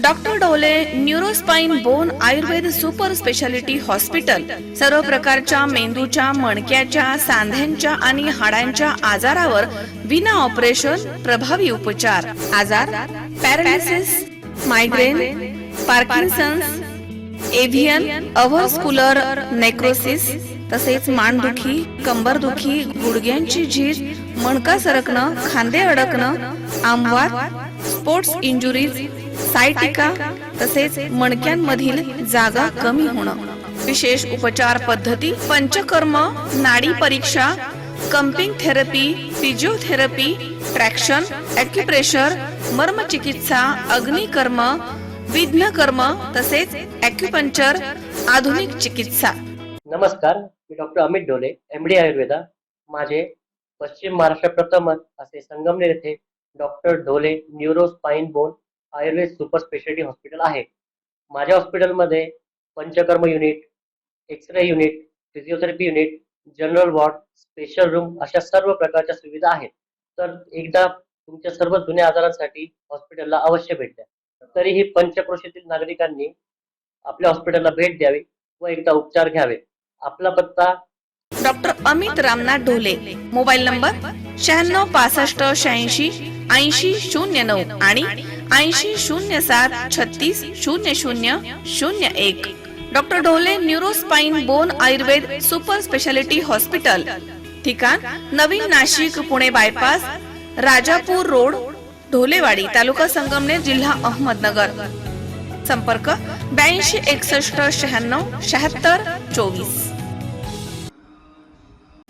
Doctor डोले neurospine bone Ayurveda super speciality hospital सर्व प्रकारच्या मेंदूच्या, मणक्याच्या, सांध्यांच्या आणि हाडांच्या आजारावर विना ऑपरेशन प्रभावी उपचार. आजार पॅरालिसिस, मायग्रेन, पार्किन्सन्स, एव्हियन, अव्हस्क्युलर नेक्रोसिस, तसेच मानदुखी, कंबरदुखी, गुडघ्यांची झीज, मणका सरकणं, खांदे अडकणं, आमवात, स्पोर्ट्स इंजुरीज, सायटिका, तसेच मणक्यांमधील जागा कमी होणं. विशेष उपचार पद्धती पंचकर्म, नाडी परीक्षा, cupping therapy, physiotherapy, traction, acupressure, मर्मचिकित्सा, अग्निकर्म, विघ्नकर्म, तसेच ॲक्युपंक्चर, आधुनिक चिकित्सा. नमस्कार, मी डॉक्टर अमित डोले, MD आयुर्वेदा. माझे पश्चिम महाराष्ट्र प्रथमच असे संगमनेर येथे doctor Dole neuro spine bone Ayurveda super speciality hospital आहे. माझ्या हॉस्पिटलमध्ये Panchakarma unit, x ray unit, physiotherapy unit, general ward, special room अशा सर्व प्रकारच्या सुविधा आहेत. तर एकदा तुमच्या सर्व जुन्या आजारांसाठी हॉस्पिटलला अवश्य भेट द्या. तरीही पंचक्रोशीतील नागरिकांनी आपल्या हॉस्पिटलला भेट द्यावी व एकदा उपचार घ्यावे. आपला पत्ता doctor Amit Ramnath Dhole, mobile number 9665868009 आणि 8007360001. Doctor Dhole neurospine bone Ayurveda super speciality hospital, ठिकाण नवीन नाशिक पुणे बायपास, राजापूर रोड, ढोलेवाडी, तालुका संगमनेर, जिल्हा अहमदनगर. संपर्क 8261967624.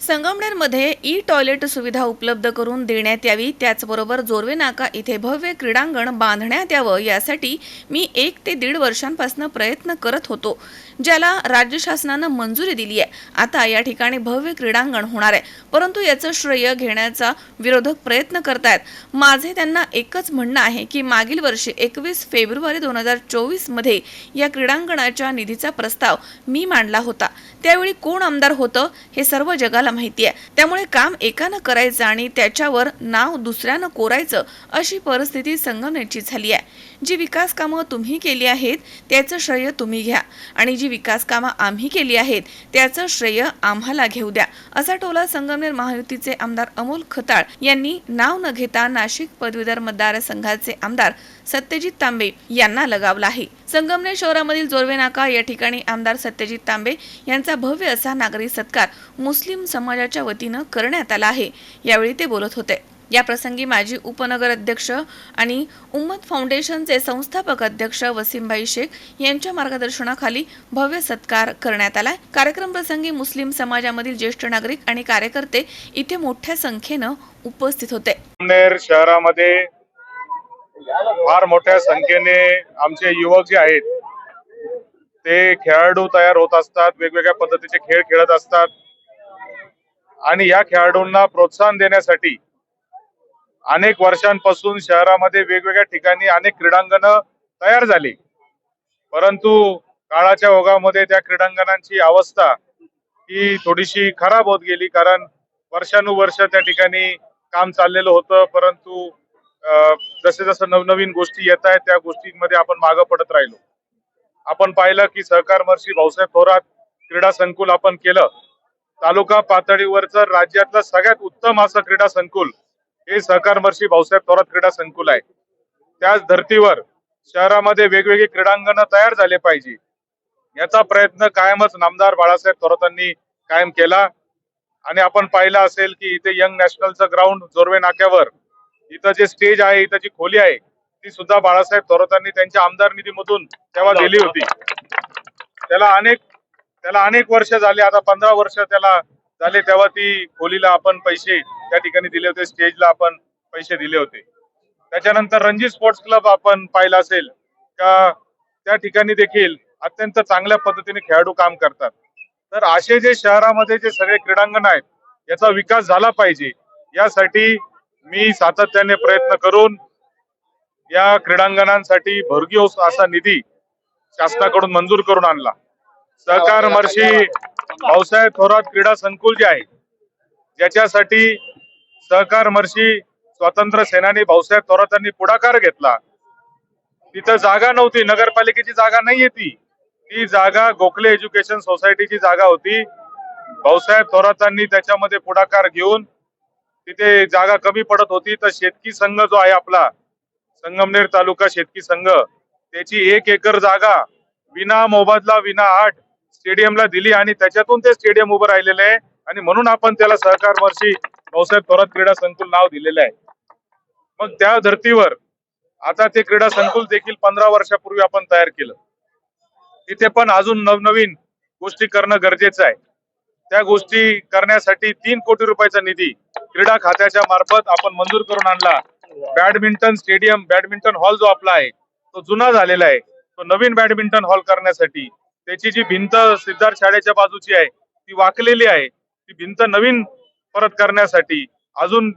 संगमनेर मध्ये ई टॉयलेट सुविधा उपलब्ध करून देण्यात यावी. त्याचबरोबर जोरवे नाका इथे भव्य क्रीडांगण बांधण्यात यावं, यासाठी मी 1 ते 1.5 वर्षांपासून प्रयत्न करत होतो, ज्याला राज्य शासनानं मंजुरी दिली आहे. आता या ठिकाणी भव्य क्रीडांगण होणार आहे, परंतु याचं श्रेय घेण्याचा विरोधक प्रयत्न करतायत. माझे त्यांना एकच म्हणणं आहे की मागील वर्षी 21 फेब्रुवारी 2024 मध्ये या क्रीडांगणाच्या निधीचा प्रस्ताव मी मांडला होता. त्यावेळी कोण आमदार होतं हे सर्व जगाला माहिती आहे. त्यामुळे काम एकानं करायचं आणि त्याच्यावर नाव दुसऱ्यानं कोरायचं, अशी परिस्थिती संगमनेरची झाली आहे. जी विकास कामं तुम्ही केली आहेत त्याचं श्रेय तुम्ही घ्या आणि जी विकास कामं आम्ही केली आहेत त्याचं श्रेय आम्हाला घेऊ द्या, असा टोला संगमनेर महायुतीचे आमदार अमोल खताळ यांनी नाव न घेता नाशिक पदवीधर मतदारसंघाचे आमदार सत्यजित तांबे यांना लगावला आहे. संगमनेर शहरामधील जोरवे नाका या ठिकाणी आमदार सत्यजित तांबे यांचा भव्य असा नागरी सत्कार मुस्लिम समाजाच्या वतीनं करण्यात आला आहे. यावेळी ते बोलत होते. या प्रसंगी माजी उपनगर अध्यक्ष आणि उम्मत फाउंडेशनचे संस्थापक अध्यक्ष वसीमभाई शेख यांच्या मार्गदर्शनाखाली भव्य सत्कार करण्यात आला. कार्यक्रम प्रसंगी मुस्लिम समाजामधील ज्येष्ठ नागरिक आणि कार्यकर्ते इथे मोठ्या संख्येनं उपस्थित होते. संगमनेर शहरामध्ये फार मोठ्या संख्येने आमचे युवक जे आहेत ते खेळाडू तयार होत असतात, वेगवेगळ्या पद्धतीचे खेळ खेळत असतात आणि या खेळाडूंना प्रोत्साहन देण्यासाठी अनेक वर्षांपासून शहरामध्ये वेगवेगळ्या ठिकाणी अनेक क्रीडांगणं तयार झाली, परंतु काळाच्या ओघामध्ये त्या क्रीडांगणांची अवस्था ही थोडीशी खराब होत गेली. कारण वर्षानुवर्ष त्या ठिकाणी काम चाललेलं होतं, परंतु जसे जसं नवनवीन गोष्टी येत आहेत त्या गोष्टींमध्ये आपण मागं पडत राहिलो. आपण पाहिलं की सहकार महर्षी भाऊसाहेब थोरात क्रीडा संकुल आपण केलं. तालुका पातळीवरचं राज्यातलं सगळ्यात उत्तम असं क्रीडा संकुल हे सहकार महर्षी भाऊसाहेब थोरात क्रीडा संकुल आहे. त्याच धर्तीवर शहरामध्ये वेगवेगळी क्रीडांगणं तयार झाले पाहिजे याचा प्रयत्न कायमच नामदार बाळासाहेब थोरातांनी कायम केला. आणि आपण पाहिलं असेल की इथे यंग नॅशनलचं ग्राउंड जोरवे नाक्यावर इथं जे स्टेज आहे, इथं जी खोली आहे, ती सुद्धा बाळासाहेब थोरातांनी त्यांच्या आमदार निधीमधून तेव्हा दिली होती. त्याला अनेक वर्ष झाले, आता 15 वर्ष त्याला झाले, तेव्हा ती खोलीला आपण पैसे त्या ठिकाणी दिले होते, स्टेजला आपण पैसे दिले होते. त्याच्यानंतर रणजी स्पोर्ट्स क्लब आपण पाहिलं असेल का त्या ठिकाणी देखील अत्यंत चांगल्या पद्धतीने खेळाडू काम करतात. तर असे जे शहरामध्ये जे सगळे क्रीडांगण आहेत याचा विकास झाला पाहिजे, यासाठी मी सातत्याने प्रयत्न करून या क्रीडांगणांसाठी भरघोस असा निधी शासनाकडून मंजूर करून आणला. सहकार महर्षी भाऊसाहेब थोरात क्रीडा संकुल जे आहे, ज्याच्यासाठी सहकार महर्षी स्वातंत्र्य सेनानी भाऊसाहेब थोरातांनी पुढाकार घेतला, तिथं जागा नव्हती, नगरपालिकेची जागा नाहीये ती जागा गोखले एज्युकेशन सोसायटीची जागा होती. भाऊसाहेब थोरातांनी त्याच्यामध्ये पुढाकार घेऊन तिथे जागा कमी पडत होती, तर शेतकी संघ जो आहे आपला संगमनेर तालुका शेतकी संघ, त्याची 1 एकर जागा विना मोबदला विना आठ स्टेडियमला दिली आणि त्याच्यातून ते स्टेडियम उभं राहिलेलं आहे. आणि म्हणून आपण त्याला सहकार वर्षी भाऊसाहेब थोरात क्रीडा संकुल नाव दिलेलं आहे. मग त्या धर्तीवर आता ते क्रीडा संकुल देखील 15 वर्षापूर्वी आपण तयार केलं. तिथे पण अजून नवनवीन गोष्टी करणं गरजेचं आहे. त्या गोष्टी करण्यासाठी 3 कोटी रुपयाचा निधी क्रीडा खात्याच्या मार्फत आपण मंजूर करून आणला. बॅडमिंटन स्टेडियम, बॅडमिंटन हॉल जो आपला आहे तो जुना झालेला आहे. तो नवीन बॅडमिंटन हॉल करण्यासाठी त्याची जी भिंत सिद्धार्थ शाळेच्या बाजूची आहे ती वाकलेली आहे, ती भिंत नवीन परत करण्यासाठी अजून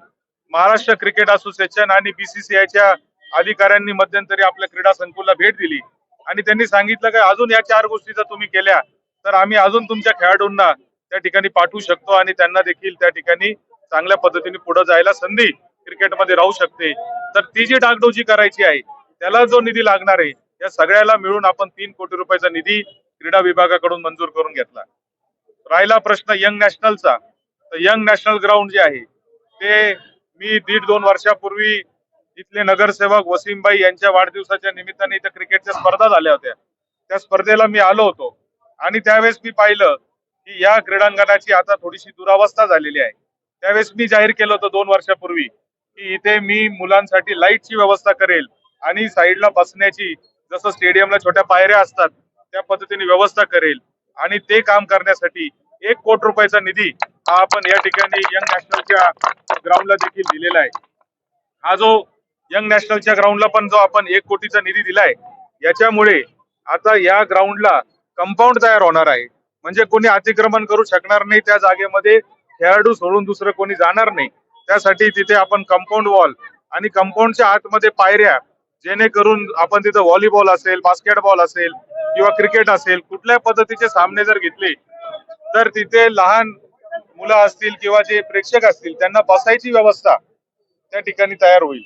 महाराष्ट्र क्रिकेट असोसिएशन आणि बीसीसीआयच्या अधिकाऱ्यांनी मध्यंतरी आपल्या क्रीडा संकुलला भेट दिली आणि त्यांनी सांगितलं की अजून या 4 गोष्टी जर तुम्ही केल्या तर आम्ही अजून तुमच्या खेळाडूंना त्या ठिकाणी पाठवू शकतो आणि त्यांना देखील त्या ठिकाणी चांगल्या पद्धतीने पुढे जायला संधी क्रिकेटमध्ये राहू शकते. तर ती जी डागडोजी करायची आहे त्याला जो निधी लागणार आहे या सगळ्याला मिळून आपण 3 कोटी रुपयाचा निधी क्रीडा विभागाकडून मंजूर करून घेतला. राहिला प्रश्न यंग नॅशनलचा, तर यंग नॅशनल ग्राउंड जे आहे ते मी 1.5-2 वर्षापूर्वी इथले नगरसेवक वसीमबाई यांच्या वाढदिवसाच्या निमित्ताने इथे क्रिकेटच्या स्पर्धा झाल्या होत्या. त्या स्पर्धेला मी आलो होतो आणि त्यावेळेस मी पाहिलं की या क्रीडांगणाची आता थोडीशी दुरावस्था झालेली आहे. त्यावेळेस मी जाहीर केलं होतं 2 वर्षापूर्वी की इथे मी मुलांसाठी लाईटची व्यवस्था करेल आणि साईडला बसण्याची, जसं स्टेडियमला छोट्या पायऱ्या असतात त्या पद्धतीने व्यवस्था करेल आणि ते काम करण्यासाठी 1 कोटी रुपयाचा निधी हा आपण या ठिकाणी यंग नॅशनलच्या ग्राउंडला देखील दिलेला आहे. हा जो यंग नॅशनलच्या ग्राउंडला पण जो आपण 1 कोटीचा निधी दिलाय याच्यामुळे आता या ग्राउंडला कंपाऊंड तयार होणार आहे. म्हणजे कोणी अतिक्रमण करू शकणार नाही, त्या जागेमध्ये खेळाडू सोडून दुसरं कोणी जाणार नाही. त्यासाठी तिथे आपण कंपाऊंड वॉल आणि कंपाऊंडच्या आतमध्ये पायऱ्या, जेणेकरून आपण तिथं व्हॉलीबॉल असेल, बास्केटबॉल असेल किंवा क्रिकेट असेल, कुठल्या पद्धतीचे सामने जर घेतले तर तिथे लहान मुलं असतील किंवा जे प्रेक्षक असतील त्यांना बसायची व्यवस्था त्या ठिकाणी तयार होईल.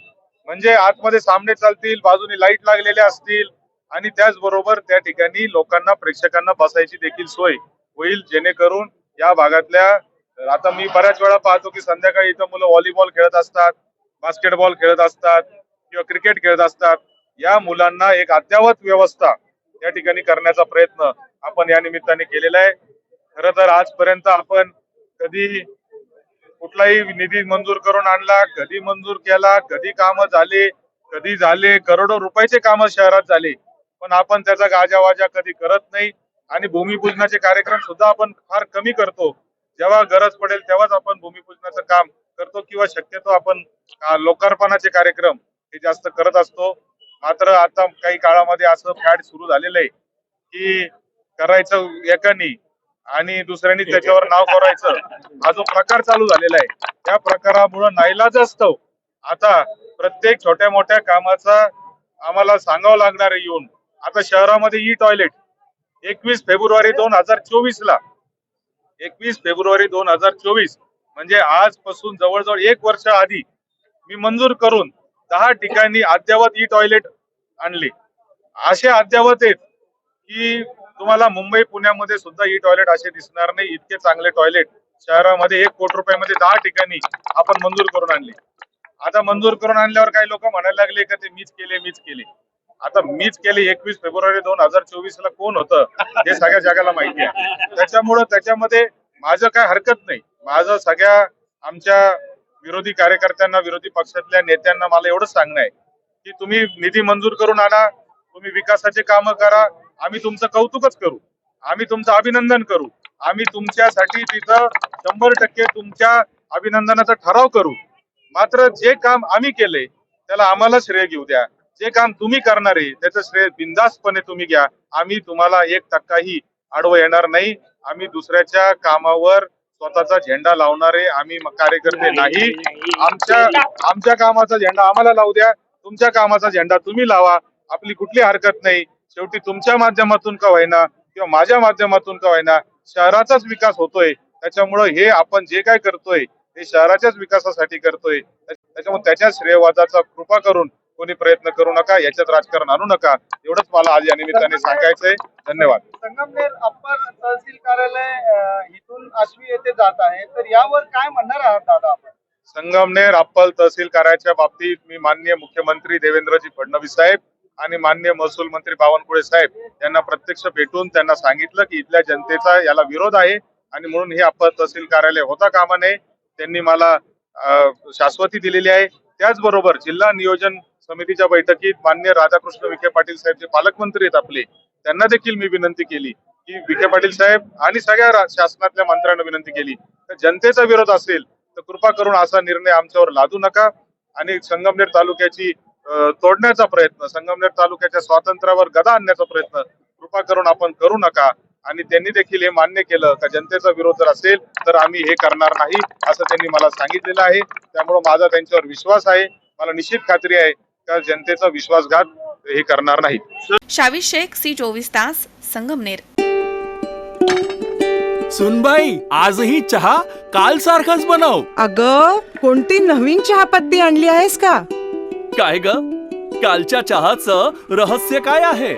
म्हणजे आतमध्ये सामने चालतील, बाजूने लाईट लागलेल्या असतील आणि त्याचबरोबर त्या ठिकाणी लोकांना, प्रेक्षकांना बसायची देखील सोय होईल, जेणेकरून या भागातल्या, आता मी बऱ्याच वेळा पाहतो की संध्याकाळी इथं मुलं व्हॉलीबॉल खेळत असतात, बास्केटबॉल खेळत असतात किंवा क्रिकेट खेळत असतात. या मुलांना एक अद्ययावत व्यवस्था या ठिकाणी करण्याचा प्रयत्न आपण या निमित्ताने केलेला आहे. खरं तर आजपर्यंत आपण कधी कुठलाही निधी मंजूर करून आणला, कधी मंजूर केला, कधी कामं झाले, कधी झाले करोडो रुपयाचे कामं शहरात झाले, पण आपण त्याचा गाजावाजा कधी करत नाही. आणि भूमिपूजनाचे कार्यक्रम सुद्धा आपण फार कमी करतो. जेव्हा गरज पडेल तेव्हाच आपण भूमिपूजनाचं काम करतो किंवा शक्यतो आपण लोकार्पणाचे कार्यक्रम हे जास्त करत असतो. मात्र आता काही काळामध्ये असं फॅड सुरू झालेलं आहे की करायचं एकानी आणि दुसऱ्यांनी त्याच्यावर नाव करायचं, हा जो प्रकार चालू झालेला आहे त्या प्रकारामुळे नाईलाज असतो. आता प्रत्येक छोट्या मोठ्या कामाचा आम्हाला सांगावं लागणार आहे येऊन. आता शहरामध्ये ई टॉयलेट 21 फेब्रुवारी 2024 ला, 21 फेब्रुवारी 2024 म्हणजे आजपासून जवळजवळ 1 वर्ष आधी मी मंजूर करून 10 ठिकाणी अद्ययावत ई टॉयलेट आणले. असे अद्ययावत आहेत की तुम्हाला मुंबई पुण्यामध्ये सुद्धा ई टॉयलेट असे दिसणार नाही. इतके चांगले टॉयलेट शहरामध्ये 1 कोटी रुपयामध्ये 10 ठिकाणी आपण मंजूर करून आणले. आता मंजूर करून आणल्यावर काही लोक म्हणायला लागले का ते मीच केले. आता मीच केले 21 फेब्रुवारी 2024 ला कोण होतं हे सगळ्या जगाला माहिती आहे. त्याच्यामुळं त्याच्यामध्ये माझं काय हरकत नाही. माझं सगळ्या आमच्या विरोधी कार्यकर्त्यांना, विरोधी पक्षातल्या नेत्यांना मला एवढंच सांगणं आहे की तुम्ही निधी मंजूर करून आणा, तुम्ही विकासाचे कामं करा, आम्ही तुमचं कौतुकच करू, आम्ही तुमचं अभिनंदन करू, आम्ही तुमच्यासाठी तिथं 100% तुमच्या अभिनंदनाचा ठराव करू. मात्र जे काम आम्ही केले त्याला आम्हाला श्रेय घेऊ द्या. जे काम तुम्ही करणार आहे त्याचं श्रेय बिनधास्तपणे तुम्ही घ्या. आम्ही तुम्हाला 1% आडवं येणार नाही. आम्ही दुसऱ्याच्या कामावर स्वतःचा झेंडा लावणारे आम्ही कार्यकर्ते नाही. आमच्या कामाचा झेंडा आम्हाला लावू द्या, तुमच्या कामाचा झेंडा तुम्ही लावा, आपली कुठली हरकत नाही. शेवटी तुमच्या माध्यमातून का होईना किंवा माझ्या माध्यमातून का होईना शहराचाच विकास होतोय. त्याच्यामुळे हे आपण जे काय करतोय हे शहराच्याच विकासासाठी करतोय. त्याच्यामुळे त्याच्या श्रेयवादाचा कृपा करून कोणी प्रयत्न करू नका, याच्यात राजकारण आणू नका, एवढंच मला आज या निमित्ताने सांगायचंय. धन्यवाद. संगमनेर अप्पर तहसील कार्यालय इथून आश्वी येथे जात आहे, तर यावर काय म्हणणार आहात दादा आपण? संगमनेर अप्पल तहसील कार्याच्या बाबतीत मी माननीय मुख्यमंत्री देवेंद्रजी फडणवीस साहेब आणि माननीय महसूल मंत्री बावनकुळे साहेब यांना प्रत्यक्ष भेटून त्यांना सांगितलं की इथल्या जनतेचा याला विरोध आहे आणि म्हणून हे अप्पर तहसील कार्यालय होता कामा नये. त्यांनी मला शाश्वती दिलेली आहे. त्याचबरोबर जिल्हा नियोजन समितीच्या बैठकीत माननीय राधाकृष्ण विखे पाटील साहेब जे पालकमंत्री आहेत आपले, त्यांना देखील मी विनंती केली की विखे पाटील साहेब आणि सगळ्या शासनातल्या मंत्र्यांना विनंती केली तर जनतेचा विरोध असेल तर कृपा करून असा निर्णय आमच्यावर लादू नका आणि संगमनेर तालुक्याची तोडण्याचा प्रयत्न, संगमनेर तालुक्याच्या स्वातंत्र्यावर गदा आणण्याचा प्रयत्न कृपा करून आपण करू नका. आणि त्यांनी देखील हे मान्य केलं का जनतेचा विरोध जर असेल तर आम्ही हे करणार नाही असं त्यांनी मला सांगितलेलं आहे. त्यामुळे माझा त्यांच्यावर विश्वास आहे. मला निश्चित खात्री आहे का जनतेचा विश्वासघात हे करणार नाही. शावीर शेख, C24 तास, संगमनेर. सुनबाई, आजही चहा काल सारखाच बनव. अगं, कोणती नवीन चहापत्ती आणली आहेस का? काय ग, कालच्या चहाचं रहस्य काय आहे?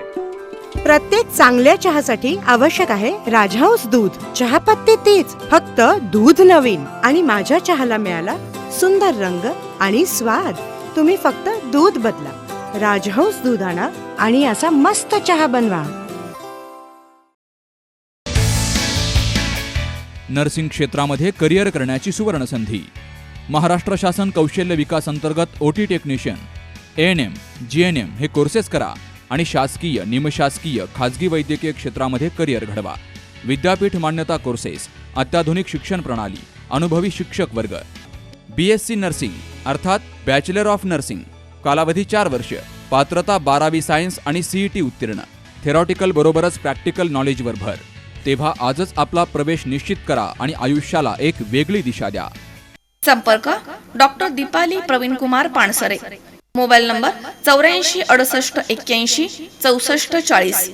प्रत्येक चांगल्या चहासाठी आवश्यक आहे राजहंस दूध. चहापत्ती तीच, फक्त दूध नवीन. आणि माझ्या चहाला मिळाला सुंदर रंग आणि स्वाद. तुम्ही फक्त दूध बदला, राजहंस दूध आणा आणि असा मस्त चहा बनवा. नर्सिंग क्षेत्रामध्ये करिअर करण्याची सुवर्ण संधी. महाराष्ट्र शासन कौशल्य विकास अंतर्गत OT टेक्निशियन, ANM, GNM हे कोर्सेस करा आणि शासकीय, निमशासकीय, खाजगी वैद्यकीय क्षेत्रामध्ये करिअर घडवा. विद्यापीठ मान्यता कोर्सेस, अत्याधुनिक शिक्षण प्रणाली, अनुभवी शिक्षक वर्ग. BSc नर्सिंग अर्थात बॅचलर ऑफ नर्सिंग, कालावधी 4 वर्ष, पात्रता 12वी सायन्स आणि CET उत्तीर्ण. थेरॉटिकल बरोबरच प्रॅक्टिकल नॉलेजवर भर. तेव्हा आजच आपला प्रवेश निश्चित करा आणि आयुष्याला एक वेगळी दिशा द्या. संपर्क doctor Deepali Pravinkumar Pansare. Mobile number 84 68 81 64 40,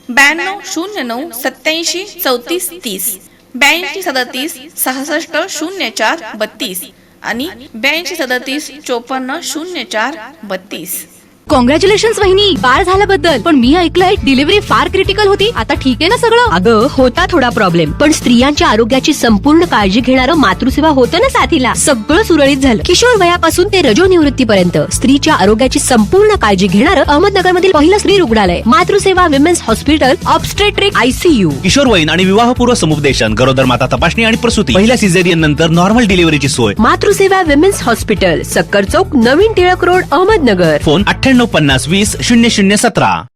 92 09 87 34 30, 82 37 66 04 32 आणि 82 37 54 04 32. कॉंग्रॅच्युलेशन्स वहिनी, बाळ झाल्याबद्दल. पण मी ऐकलंय डिलिव्हरी फार क्रिटिकल होती. आता ठीक आहे ना सगळं? अगं, होता थोडा प्रॉब्लेम, पण स्त्रियांच्या आरोग्याची संपूर्ण काळजी घेणारं मातृसेवा होतं ना साथीला. सगळं सुरळीत झालं. किशोर वयापासून ते रजोनिवृत्तीपर्यंत स्त्रीच्या आरोग्याची संपूर्ण काळजी घेणारं अहमदनगर मधील पहिलं स्त्री रुग्णालय Matruseva women's hospital, obstetric ICU. किशोरवयीन आणि विवाहपूर्व समुपदेशन, गरोदर माता तपासणी आणि प्रसूती, पहिल्या सिझेरियन नंतर नॉर्मल डिलिव्हरीची सोय. मातृसेवा विमेन्स हॉस्पिटल, सक्कर चौक, नवीन टिळक रोड, अहमदनगर. फोन 9850 20 0017.